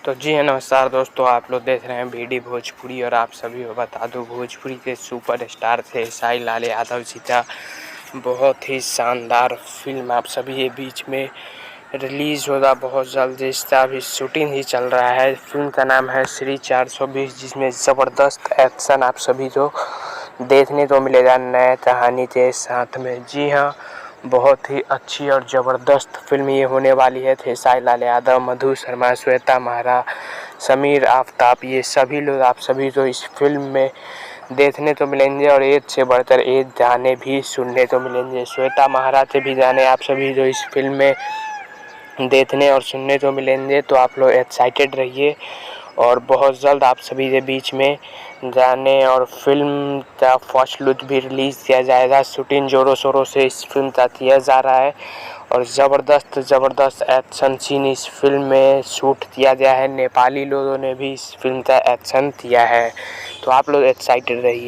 तो जी हाँ, नमस्कार दोस्तों, आप लोग देख रहे हैं बीडी भोजपुरी। और आप सभी को बता दूं, भोजपुरी के सुपर स्टार थे साई लाल यादव जी का बहुत ही शानदार फिल्म आप सभी के बीच में रिलीज़ होगा बहुत जल्द। इसका अभी शूटिंग ही चल रहा है। फिल्म का नाम है श्री 420, जिसमें ज़बरदस्त एक्शन आप सभी को देखने को मिलेगा नए कहानी के साथ में। जी हाँ, बहुत ही अच्छी और ज़बरदस्त फिल्म ये होने वाली है। खेसारी लाल यादव, मधु शर्मा, श्वेता महारा, समीर आफ्ताब, ये सभी लोग आप सभी को इस फिल्म में देखने को मिलेंगे। और एक से बढ़कर एक गाने भी सुनने को मिलेंगे। श्वेता महारा के भी गाने आप सभी को इस फिल्म में देखने और सुनने को मिलेंगे। तो आप लोग एक्साइटेड रहिए और बहुत जल्द आप सभी के बीच में गाने और फिल्म का फर्स्ट लुक भी रिलीज़ किया जाएगा। शूटिंग जोरों शोरों से इस फिल्म का किया जा रहा है और ज़बरदस्त एक्शन सीन इस फिल्म में शूट किया गया है। नेपाली लोगों ने भी इस फिल्म का एक्शन किया है। तो आप लोग एक्साइटेड रहिए।